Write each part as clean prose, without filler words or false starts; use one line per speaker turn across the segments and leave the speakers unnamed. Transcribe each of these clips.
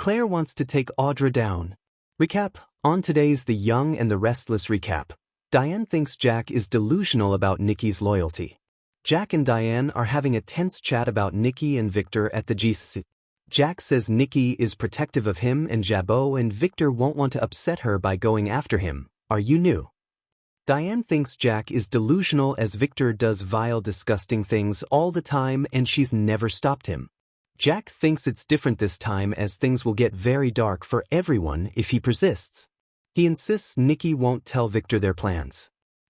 Claire wants to take Audra down. Recap. On today's The Young and the Restless recap. Diane thinks Jack is delusional about Nikki's loyalty. Jack and Diane are having a tense chat about Nikki and Victor at the GC. Jack says Nikki is protective of him and Jabot and Victor won't want to upset her by going after him. Are you new? Diane thinks Jack is delusional as Victor does vile, disgusting things all the time and she's never stopped him. Jack thinks it's different this time as things will get very dark for everyone if he persists. He insists Nikki won't tell Victor their plans.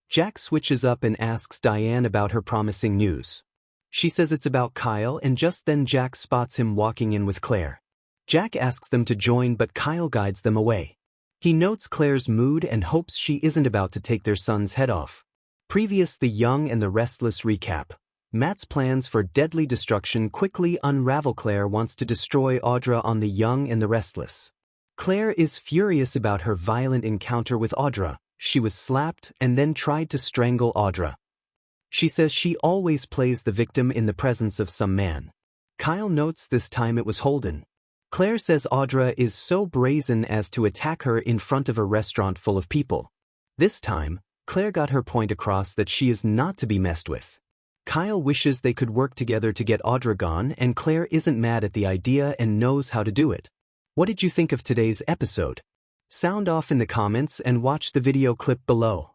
Jack switches up and asks Diane about her promising news. She says it's about Kyle and just then Jack spots him walking in with Claire. Jack asks them to join but Kyle guides them away. He notes Claire's mood and hopes she isn't about to take their son's head off. Previous The Young and the Restless recap. Matt's plans for deadly destruction quickly unravel. Claire wants to destroy Audra on The Young and the Restless. Claire is furious about her violent encounter with Audra. She was slapped and then tried to strangle Audra. She says she always plays the victim in the presence of some man. Kyle notes this time it was Holden. Claire says Audra is so brazen as to attack her in front of a restaurant full of people. This time, Claire got her point across that she is not to be messed with. Kyle wishes they could work together to get Audra gone and Claire isn't mad at the idea and knows how to do it. What did you think of today's episode? Sound off in the comments and watch the video clip below.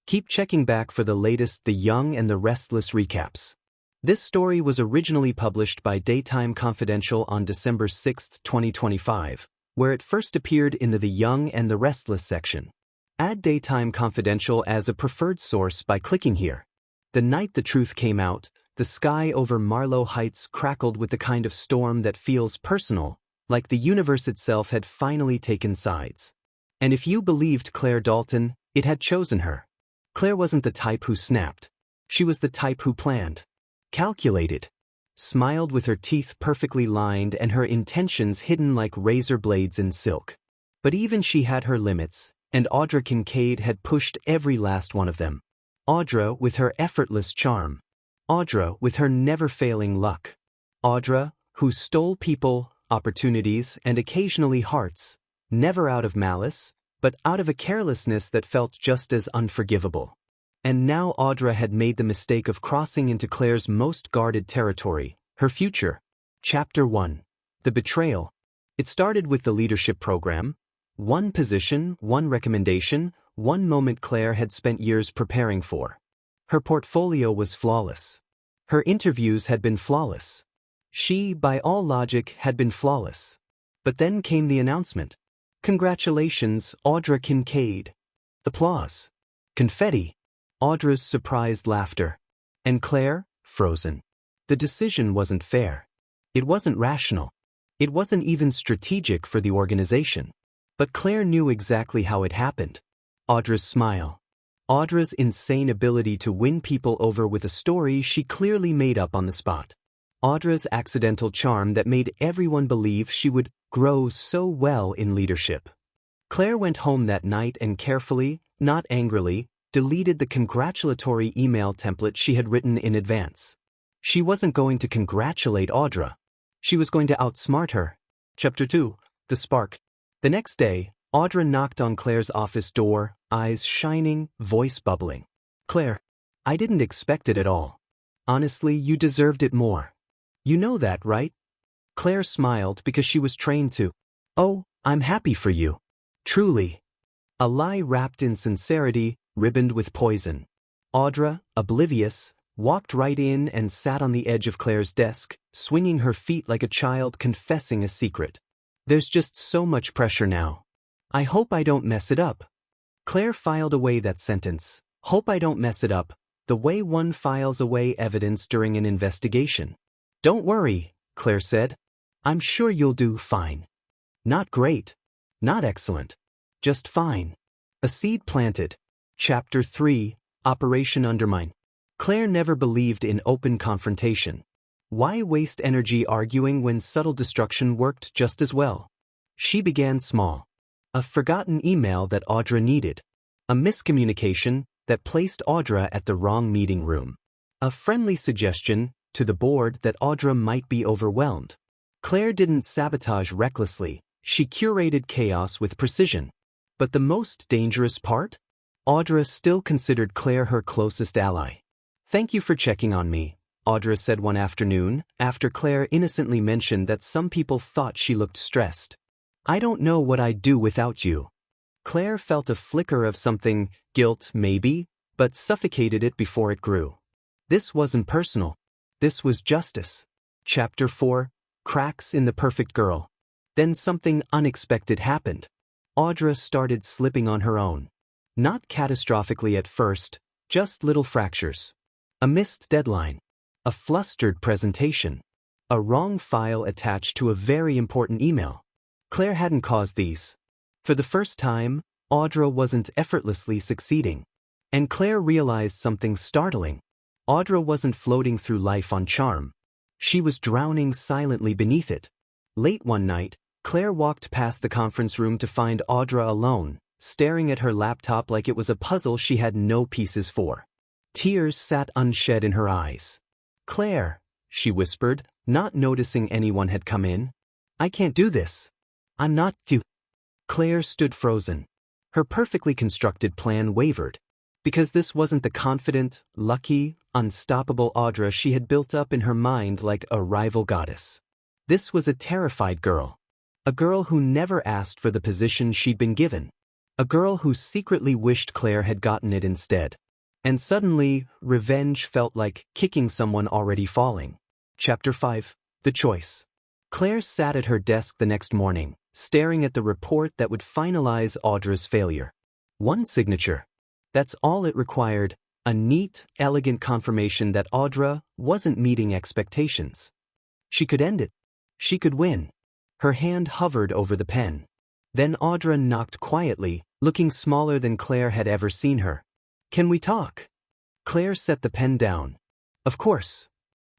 Keep checking back for the latest The Young and the Restless recaps. This story was originally published by Daytime Confidential on December 6, 2025, where it first appeared in the Young and the Restless section. Add Daytime Confidential as a preferred source by clicking here. The night the truth came out, the sky over Marlow Heights crackled with the kind of storm that feels personal, like the universe itself had finally taken sides. And if you believed Claire Dalton, it had chosen her. Claire wasn't the type who snapped. She was the type who planned. Calculated. Smiled with her teeth perfectly lined and her intentions hidden like razor blades in silk. But even she had her limits, and Audra Kincaid had pushed every last one of them. Audra with her effortless charm. Audra with her never-failing luck. Audra, who stole people, opportunities, and occasionally hearts, never out of malice, but out of a carelessness that felt just as unforgivable. And now Audra had made the mistake of crossing into Claire's most guarded territory, her future. Chapter 1. The Betrayal. It started with the leadership program. One position, one recommendation, one moment Claire had spent years preparing for. Her portfolio was flawless. Her interviews had been flawless. She, by all logic, had been flawless. But then came the announcement. Congratulations, Audra Kincaid. Applause. Confetti. Audra's surprised laughter. And Claire, frozen. The decision wasn't fair. It wasn't rational. It wasn't even strategic for the organization. But Claire knew exactly how it happened. Audra's smile. Audra's insane ability to win people over with a story she clearly made up on the spot. Audra's accidental charm that made everyone believe she would grow so well in leadership. Claire went home that night and carefully, not angrily, deleted the congratulatory email template she had written in advance. She wasn't going to congratulate Audra. She was going to outsmart her. Chapter 2. The Spark. The next day, Audra knocked on Claire's office door, eyes shining, voice bubbling. Claire, I didn't expect it at all. Honestly, you deserved it more. You know that, right? Claire smiled because she was trained to. Oh, I'm happy for you. Truly. A lie wrapped in sincerity, ribboned with poison. Audra, oblivious, walked right in and sat on the edge of Claire's desk, swinging her feet like a child confessing a secret. There's just so much pressure now. I hope I don't mess it up. Claire filed away that sentence. Hope I don't mess it up, the way one files away evidence during an investigation. Don't worry, Claire said. I'm sure you'll do fine. Not great. Not excellent. Just fine. A seed planted. Chapter 3. Operation Undermine. Claire never believed in open confrontation. Why waste energy arguing when subtle destruction worked just as well? She began small. A forgotten email that Audra needed. A miscommunication that placed Audra at the wrong meeting room. A friendly suggestion to the board that Audra might be overwhelmed. Claire didn't sabotage recklessly, She curated chaos with precision. But the most dangerous part? Audra still considered Claire her closest ally. "Thank you for checking on me," Audra said one afternoon, after Claire innocently mentioned that some people thought she looked stressed. "I don't know what I'd do without you." Claire felt a flicker of something, guilt maybe, but suffocated it before it grew. This wasn't personal. This was justice. Chapter 4: Cracks in the Perfect Girl. Then something unexpected happened. Audra started slipping on her own. Not catastrophically at first, just little fractures. A missed deadline. A flustered presentation. A wrong file attached to a very important email. Claire hadn't caused these. For the first time, Audra wasn't effortlessly succeeding. And Claire realized something startling. Audra wasn't floating through life on charm. She was drowning silently beneath it. Late one night, Claire walked past the conference room to find Audra alone, staring at her laptop like it was a puzzle she had no pieces for. Tears sat unshed in her eyes. "Claire," she whispered, not noticing anyone had come in. "I can't do this. I'm not you." Claire stood frozen. Her perfectly constructed plan wavered. Because this wasn't the confident, lucky, unstoppable Audra she had built up in her mind like a rival goddess. This was a terrified girl. A girl who never asked for the position she'd been given. A girl who secretly wished Claire had gotten it instead. And suddenly, revenge felt like kicking someone already falling. Chapter 5: The Choice. Claire sat at her desk the next morning, staring at the report that would finalize Audra's failure. One signature. That's all it required, a neat, elegant confirmation that Audra wasn't meeting expectations. She could end it. She could win. Her hand hovered over the pen. Then Audra knocked quietly, looking smaller than Claire had ever seen her. "Can we talk?" Claire set the pen down. "Of course."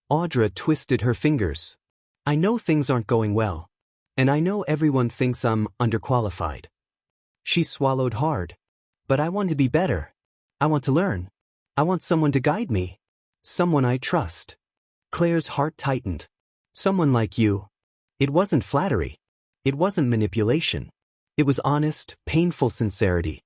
Audra twisted her fingers. "I know things aren't going well. And I know everyone thinks I'm underqualified." She swallowed hard. "But I want to be better. I want to learn. I want someone to guide me. Someone I trust." Claire's heart tightened. "Someone like you." It wasn't flattery. It wasn't manipulation. It was honest, painful sincerity.